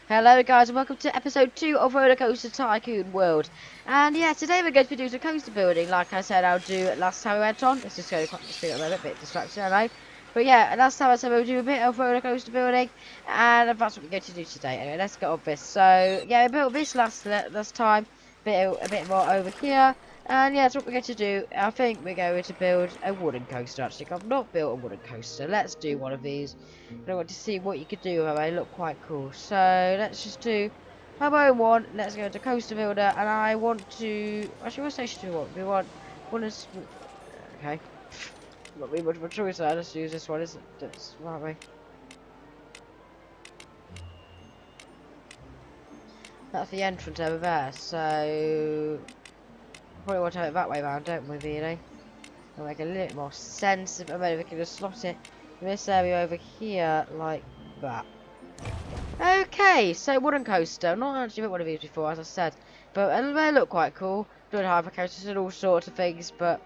Hello guys and welcome to episode 2 of Rollercoaster Tycoon World. And yeah, today we're going to be doing some coaster building like I said I'll do last time we went on. Let's just go quite speed up a moment, a bit distracted, I know. But yeah, last time I said we'll do a bit of roller coaster building and that's what we're going to do today. Anyway, let's get on this. So yeah, we built this last time, a bit more over here. And yeah, that's what we're going to do. I think we're going to build a wooden coaster actually. I've not built a wooden coaster. Let's do one of these. I want to see what you could do with them. They look quite cool. So let's just do my own one. Let's go to Coaster Builder, and I want to. Actually, what station do we want? We want one is. Okay. Not really much of a choice there. Let's use this one. Isn't it? Aren't we? That's the entrance over there. So probably want to have it that way round, don't we? Really? It'll make a little more sense if maybe we can just slot it in this area over here like that. Okay, so wooden coaster. I've not actually built one of these before, as I said, but they look quite cool. Doing hyper coasters and all sorts of things, but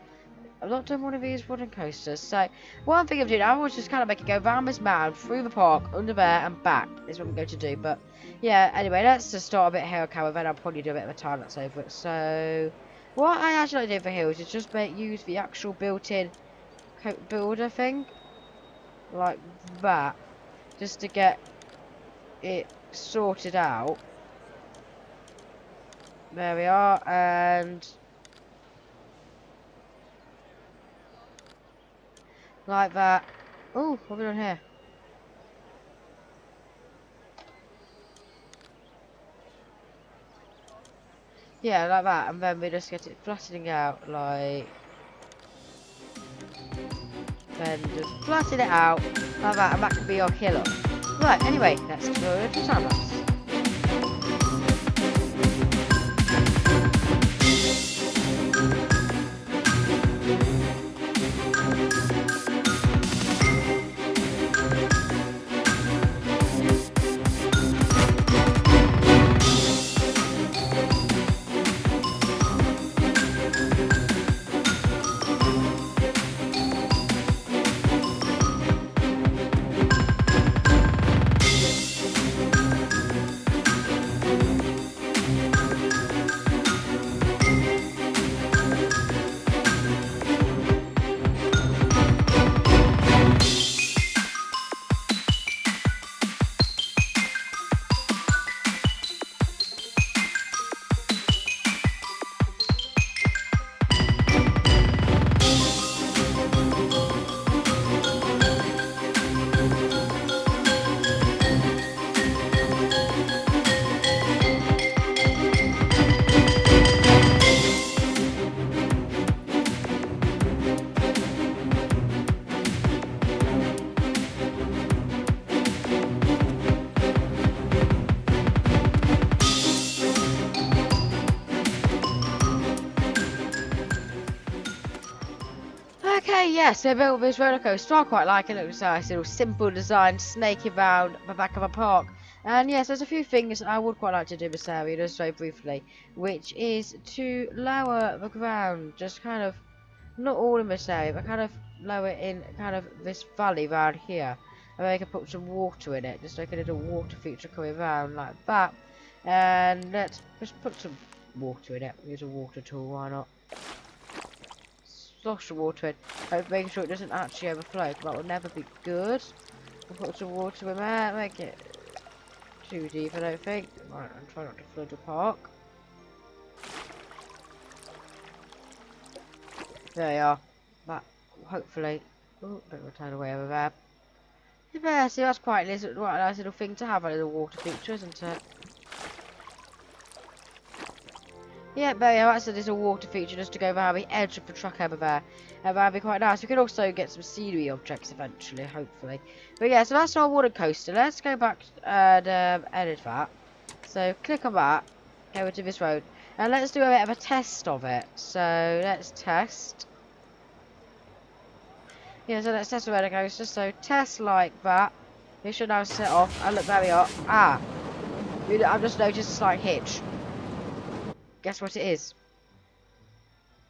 I've not done one of these wooden coasters. So one thing I'm doing, I was just kind of make it go round this mound, through the park, under there, and back. Is what I'm going to do. But yeah, anyway, let's just start a bit here, okay? Then I'll probably do a bit of a time lapse over it. So what I actually like to do for here is just use the actual built-in builder thing, like that, just to get it sorted out. There we are, and like that. Oh, what have we done here? Yeah, like that, and then we just get it flattening out, like then just flatten it out like that, and that can be our killer. Right, anyway, let's go to time lapse. Okay, yes, so built this roller coaster. I quite like it. It looks nice, little simple design, snaking around the back of a park. And yes, there's a few things I would quite like to do in this area, just very briefly, which is to lower the ground, just kind of, not all in this area, but kind of lower it in kind of this valley around here. And then I can put some water in it, just like a little water feature coming around like that. And let's just put some water in it. Use a water tool, why not? Slosh the water in, making sure it doesn't actually overflow. That will never be good. We'll put some water in there, make it too deep, I don't think. Right, and try not to flood the park. There you are. That hopefully. Oh, don't return away over there. Yeah, see, that's quite a nice little thing to have, a little water feature, isn't it? Yeah, but yeah, that's a little water feature just to go around the edge of the track over there. And that'd be quite nice. We could also get some scenery objects eventually, hopefully. But yeah, so that's our water coaster. Let's go back and edit that. So click on that, go to this road, and let's do a bit of a test of it. So let's test. Yeah, so let's test the roller coaster. So test like that. It should now set off. And look, there we are. Ah, I've just noticed a slight hitch. Guess what it is?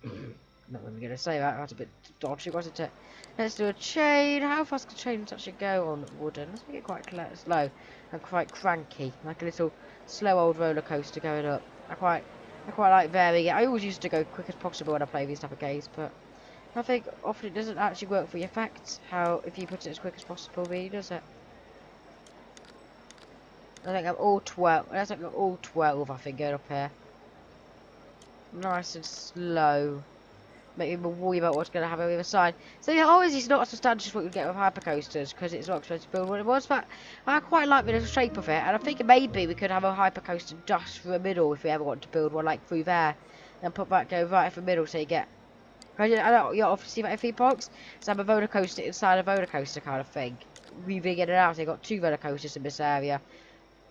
Not even going to say that. That's a bit dodgy, wasn't it? Let's do a chain. How fast can chains actually go on wooden? Let's make it quite slow. and quite cranky, like a little slow old roller coaster going up. I quite like varying it. I always used to go quick as possible when I play these type of games, but I think often it doesn't actually work for the effect. How if you put it as quick as possible, really, does it? I think I'm all 12. That's like all 12. I think going up here, nice and slow. Make me worry about what's going to happen on the other side. So yeah, always it's not substantial what you get with hypercoasters because it's not expensive to build what it was. But I quite like the little shape of it, and I think maybe we could have a hypercoaster dust through the middle if we ever want to build one like through there, and put that go right through the middle so you get. I don't you often see that in theme parks. So have a roller coaster inside a roller coaster kind of thing, weaving in and out. So you got 2 roller coasters in this area.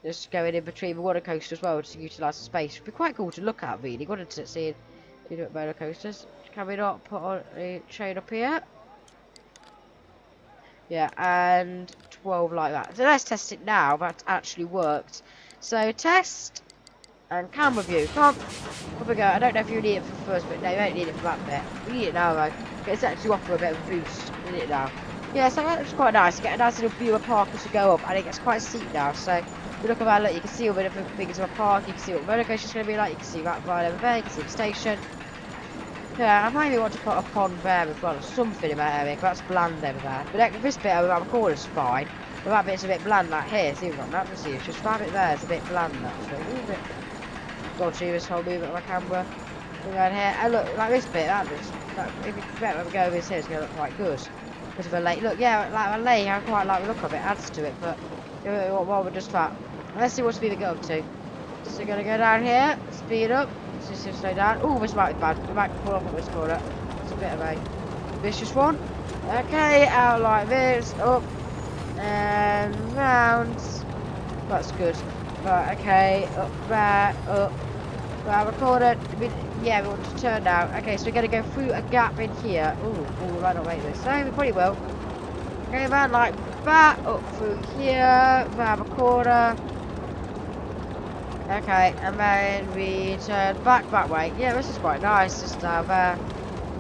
Just going in between the water coaster as well to utilise the space. It'd be quite cool to look at, really. Wanted to see roller coasters. Can we not put on a train up here? Yeah, and 12 like that. So let's test it now. That actually worked. So test and camera view. Come on. Up we go. I don't know if you need it for the first bit. No, you don't need it for that bit. You need it now, though. It's actually offer a bit of a boost. You need it now. Yeah, so that's quite nice. You get a nice little view of the park as you go up, and it gets quite steep now. So if you look around, look, you can see all the different things of the park. You can see what the roller coaster's going to be like. You can see that right over there. You can see the station. Yeah, I maybe want to put a pond there as well, or something in that area, because that's bland over there. But this bit around the corner is fine. But that bit's a bit bland, like here. See, we've got nothing to see. It's just that bit there is a bit bland, actually. A bit dodgy, this whole movement of my camera. We're going here. And look, like this bit, if you better go over this here, it's going to look quite good. Because of a lake. Look, yeah, like a lake, I quite like the look of it. Adds to it, but what we're just that. Let's see what speed we go up to. So we're going to go down here, speed up. Just slow down. Oh, this might be bad. We might pull off at this corner. It's a bit of a vicious one. Okay, out like this, up and round. That's good. Right, okay, up there, up. Right, recorded. Yeah, we want to turn now. Okay, so we're going to go through a gap in here. Oh, we might not make this. So we probably will. Okay, around like that, up through here, round the corner. Okay, and then we turn back that way. Yeah, this is quite nice, just down there.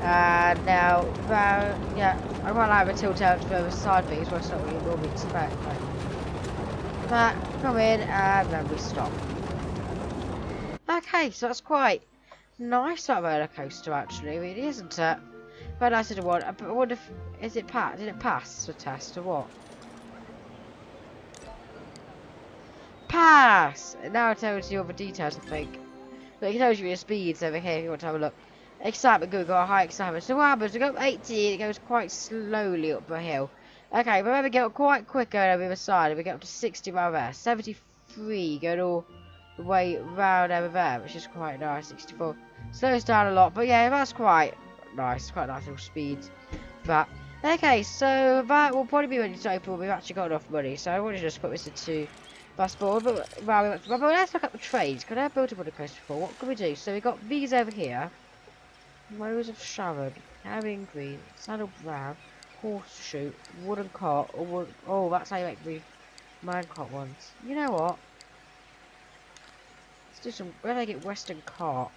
And now, round, yeah, I quite like the tilt out to the other side things, well, it's not what you normally expect. Like that, come in, and then we stop. Okay, so that's quite nice, that roller coaster, actually, really, isn't it? Very nice little one. I wonder if, did it pass the test, or what? Pass! Now it tells you all the details, I think. Look, it tells you your speeds over here if you want to have a look. Excitement, good, got a high excitement. So what happens? We go up 18, it goes quite slowly up the hill. Okay, but then we get up quite quick going over the side, and we get up to 60 right there. 73 going all the way round over there, which is quite nice. 64. Slows down a lot, but yeah, that's quite nice. Quite nice little speeds. But, okay, so that will probably be ready to open when we've actually got enough money. So I want to just put this into fast forward, but let's look at the trades. Could I have built a roller coaster before? What can we do? So we got these over here. Rose of Sharon, Carrying Green, Saddle Brown, Horseshoe, Wooden Cart, or wood. Oh, that's how you make the minecart ones. You know what? Let's do some. Where do I get Western Cart?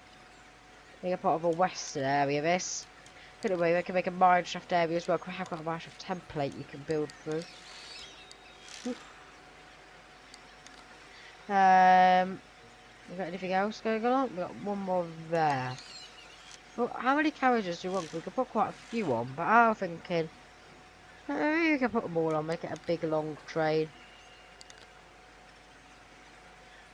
Make a part of a Western area. This. Put it away. We can make a Mineshaft area as well. I have got a Mineshaft template you can build through. We got anything else going on? We got one more there. Well, how many carriages do you want? We could put quite a few on, but I'm thinking maybe we can put them all on, make it a big long train.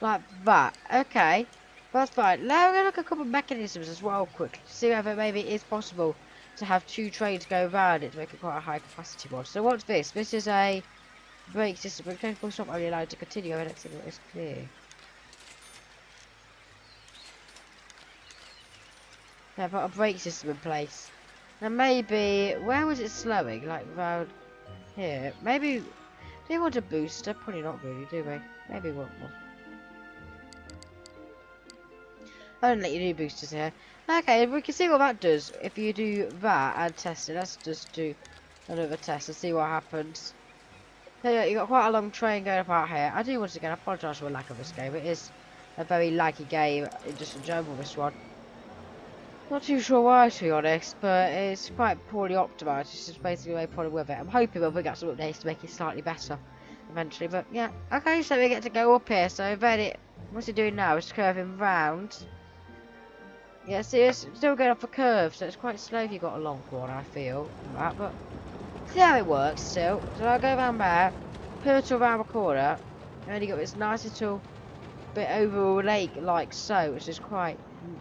Like that. Okay. That's fine. Now we're going to look at a couple of mechanisms as well quickly. See whether maybe it is possible to have 2 trains go around it to make it quite a high capacity one. So what's this? This is a brake system. We're going to stop only allowed to continue over next signal is clear. Yeah, put a brake system in place. Now maybe, where was it slowing? Like around here. Maybe, do you want a booster? Probably not really, do we? Maybe we want one. I don't let you do boosters here. Okay, we can see what that does. If you do that and test it, let's just do another test and see what happens. So yeah, you got quite a long train going up out here. I do once again apologise for the lack of this game. It is a very laggy game, just in general, this one. Not too sure why, to be honest, but it's quite poorly optimised. It's just basically my problem with it. I'm hoping we'll bring out some updates to make it slightly better. eventually. But yeah, okay, so we get to go up here. So then what's it doing now? It's curving round. Yeah, see, it's still going off a curve, so it's quite slow if you've got a long one, I feel. But see how it works still. So I'll go around there, turtle around the corner, and then you got this nice little bit over a lake like so, which is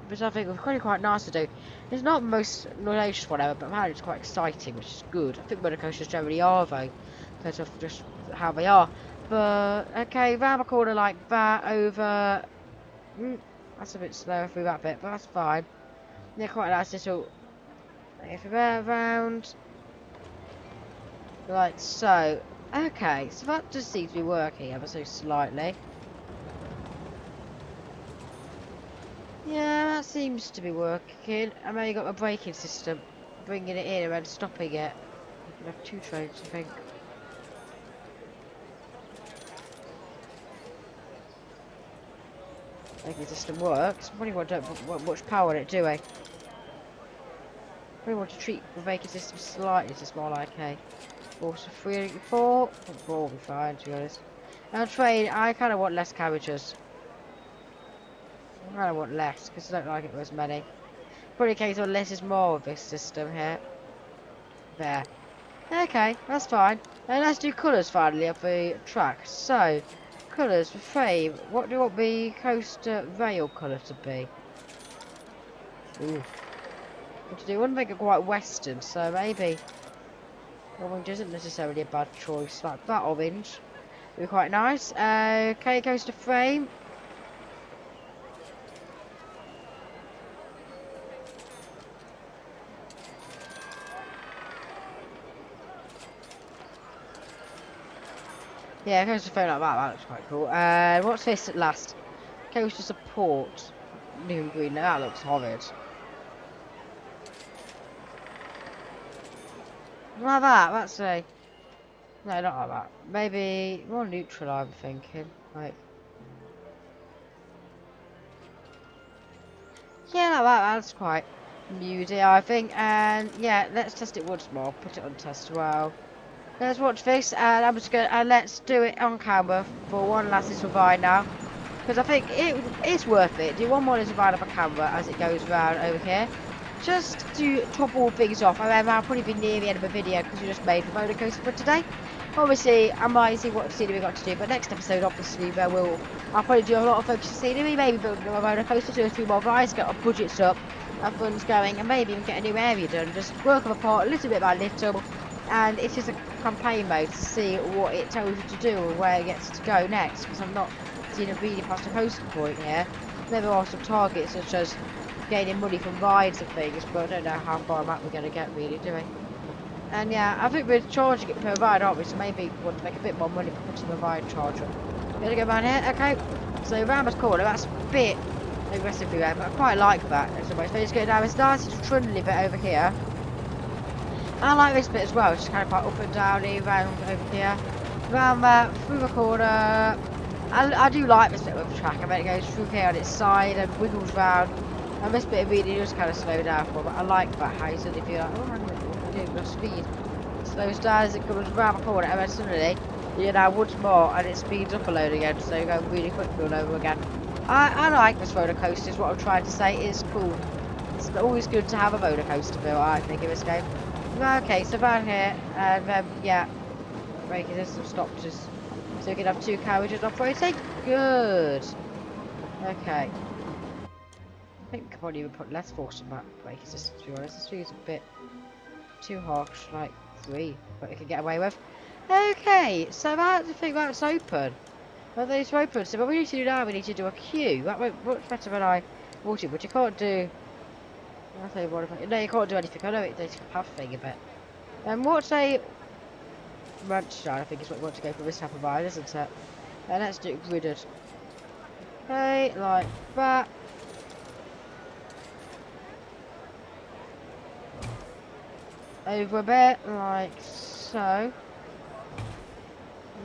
which I think was quite nice to do. It's not the most audacious one ever, but man, it's quite exciting, which is good. I think roller coasters generally are though, because of just how they are. But okay, round the corner like that, over. That's a bit slower through that bit, but that's fine. They're quite a nice little. If we go around like so. Okay, so that just seems to be working ever so slightly. Yeah, that seems to be working. I know you got a braking system, bringing it in and then stopping it. You can have 2 trains, I think. Braking system works. Probably don't put much power in it, do we? Probably want to treat the braking system slightly, just more like a 4 to 3, 4. 4 will be fine, to be honest. And train, I kind of want less carriages. I kind of want less because I don't like it as many. Probably a case of less is more of this system here. There. Okay, that's fine. And let's do colours finally of the track. So, colours for frame. What do you want the coaster rail colour to be? Ooh. What to do? I want to make it quite western, so maybe orange isn't necessarily a bad choice. Like that orange would be quite nice. Okay, coaster frame. Yeah, coaster frame like that. That looks quite cool. What's this at last? Coaster support. New and green. That looks horrid. Like that. That's a. No, not like that. Maybe more neutral. I'm thinking. Like. Yeah, like that. That's quite moody, I think. And yeah, let's test it once more. Put it on test as well. Let's watch this, and I'm just gonna let's do it on camera for one last little ride now, because I think it's worth it. Do one more little ride of a camera as it goes around over here, just to top all things off. However, I'll probably be near the end of the video because we just made the roller coaster for today. Obviously, I might see what scenery we got to do, but next episode, obviously, I'll probably do a lot of focus on scenery, maybe build a roller coaster, do a few more rides, get our budgets up, have funds going, and maybe even get a new area done. Just work them apart, little bit by little. And it's just a campaign mode to see what it tells you to do and where it gets to go next, because I'm not seeing a really past the coaster point here. There are some targets such as gaining money from rides and things, but I don't know how far back we're going to get really, do we? And yeah, I think we're charging it per ride, aren't we? So maybe we want to make a bit more money for putting the ride charge up. Gonna go down here, okay. So around this corner, that's a bit aggressively there, but I quite like that. So just go down this nice little trundly bit over here. I like this bit as well, it's just kind of quite up and down, around over here, round there, through the corner. I do like this bit of the track. I bet it goes through here on its side and wiggles round. And this bit really does kind of slow down for, but I like that how you suddenly feel like, oh, hang on, what do I do? My speed slows down as it comes round the corner, and then suddenly you're now once more and it speeds up a load again, so you go really quickly all over again. I like this roller coaster, is what I'm trying to say. It's cool. It's always good to have a roller coaster built, I think, in this game. Okay, so down here, and yeah, braking system stopped us, so we can have 2 carriages operating. Good. Okay. I think we could probably even put less force on that braking system, to be honest. This feels a bit too harsh, like 3, but we can get away with. Okay, so I think that's open. Well, these are open, so what we need to do now, we need to do a queue. That went much better than I thought it, but you can't do. I'll tell you what, no, you can't do anything. I know it's a path thing a bit. What's a lunchtime? I think is what we want to go for this type of ride, isn't it? And let's do it gridded. Okay, like that. Over a bit, like so.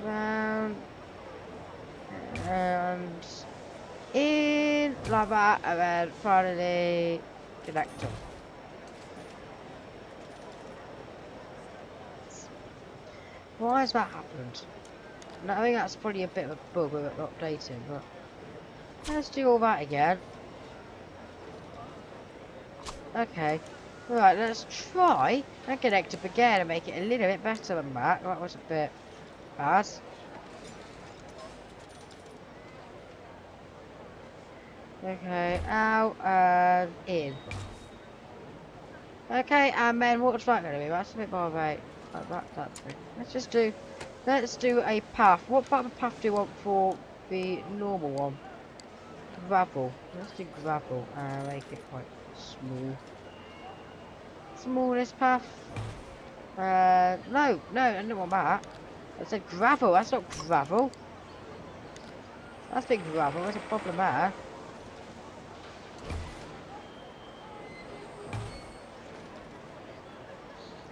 Round and in like that, and then finally connect them. Why has that happened? No, I think that's probably a bit of a bug with it not updating, but let's do all that again. Okay. Right, let's try and connect up again and make it a little bit better than that. That was a bit bad. Okay, out and in. Okay, and then what's that going to be? That's a bit more right. Like that thing. Let's do a path. What part of the path do you want for the normal one? Gravel. Let's do gravel. Make it quite small. Smallest path. No, I don't want that. I said gravel. That's not gravel. That's big gravel. There's a problem there.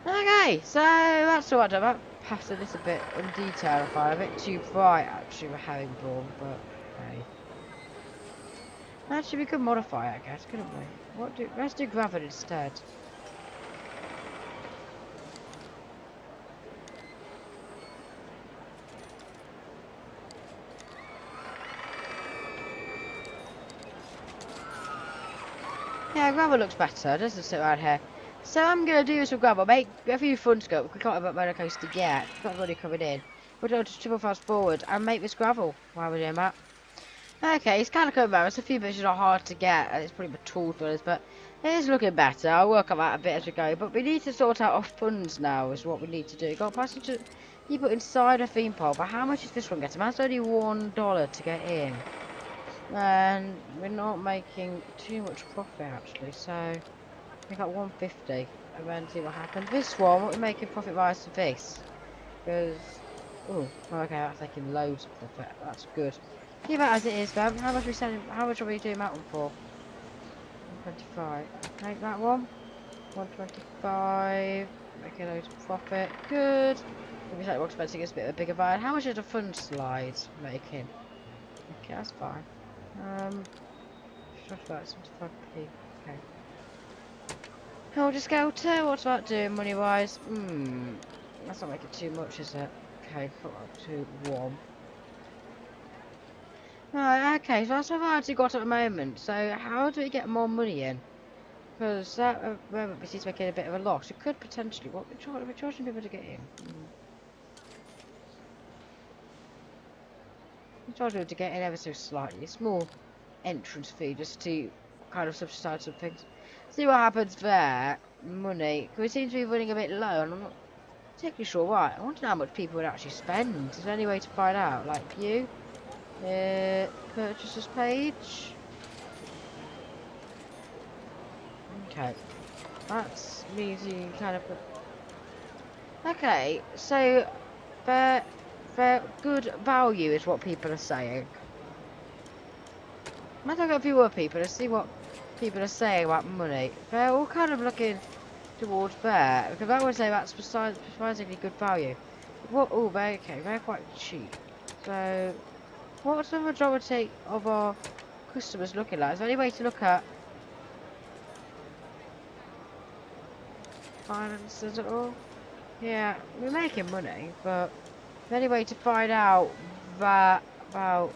Okay, so that's what I've done. Passed a little bit in detail. I find a bit too bright actually with herringbone, but okay. Actually, we could modify it, I guess, couldn't we? Let's do gravel instead. Yeah, gravel looks better. It doesn't sit around here. So I'm gonna do this with gravel. Make a few fun scope. We can't have a roller coaster yet. We've got money coming in. We're going to triple fast forward and make this gravel while we're doing that. Okay, it's kind of coming back. It's a few bits are hard to get, and it's pretty much tools for us, but it is looking better. I'll work on that a bit as we go. But we need to sort out our funds now, is what we need to do. Got passenger you put inside a theme park, but how much is this one getting? That's only $1 to get in. And we're not making too much profit actually, so we got 150 and then see what happens. This one, what we're making profit wise to this? Because oh, okay, that's making loads of profit. That's good. Keep that as it is, fam. How much are we selling? How much are we doing that one for? 125. Take that one. 125. Making loads of profit. Good. If we slightly more expensive, it's a bit of a bigger buy. How much is the fund slide making? Okay, that's fine. 75p. Okay. Hold scale 2. What's that doing money wise? That's not making too much, is it? Okay, put up to 1. Right, okay, so that's what I've actually got at the moment. So how do we get more money in? Because that at the moment is making a bit of a loss. It could potentially, what we're charging people to get in. We're charging people to get in ever so slightly. A small entrance fee just to kind of subsidize some things. See what happens there. Money. Because it seems to be running a bit low and I'm not particularly sure why. I want to know how much people would actually spend. Is there any way to find out? Like you? Purchases page. Okay, that's easy kind of. Okay, so for good value is what people are saying. I might look at a few other people and see what people are saying about money. They're all kind of looking towards there because I would say that's surprisingly good value. What? Oh, okay, they're quite cheap. So. What's the majority of our customers looking like? Is there any way to look at finances at all? Yeah, we're making money, but is there any way to find out that about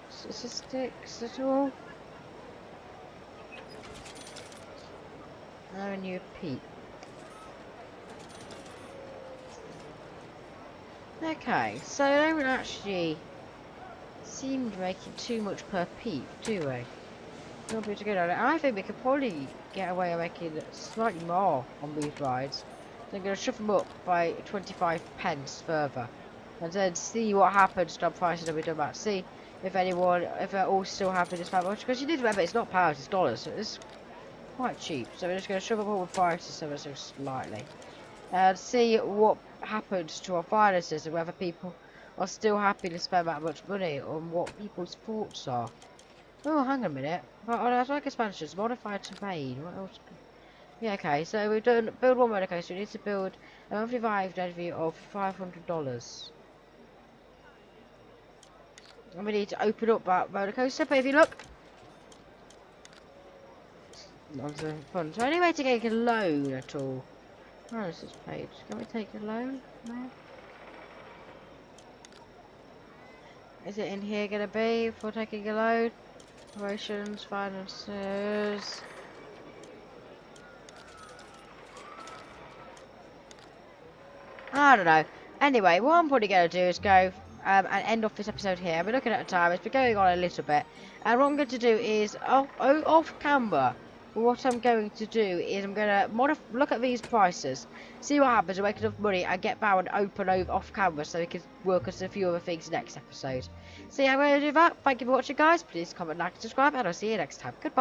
statistics at all? No new peep. Okay, so I don't actually seem to be making too much per peep, do we? Not be too good at it. I think we could probably get away with making slightly more on these rides. So I'm going to shove them up by 25 pence further. And then see what happens to our prices that we've done that. See if they're all still happy this that much. Because you need to remember, it's not pounds, it's dollars. So it's quite cheap. So we're just going to shove up all the prices ever so slightly. And see what happens to our finances and whether people are still happy to spend that much money on what people's thoughts are. Oh, hang on a minute. But on our like expansions, modified terrain. What else? Yeah, okay. So we've done build one roller coaster. We need to build a monthly value of $500. And we need to open up that roller coaster. But if you look, onto fun. So any way to get a loan at all? Where is this page? Can we take a loan? No. Is it in here gonna be for taking a load? Operations, finances. I don't know. Anyway, what I'm probably going to do is go and end off this episode here. We're looking at the time. It's been going on a little bit. And what I'm going to do is, off camera, what I'm going to do is I'm going to look at these prices, see what happens, and make enough money, and get back and open over off camera so we can work on a few other things next episode. So yeah, I'm going to do that. Thank you for watching, guys. Please comment, like, and subscribe, and I'll see you next time. Goodbye.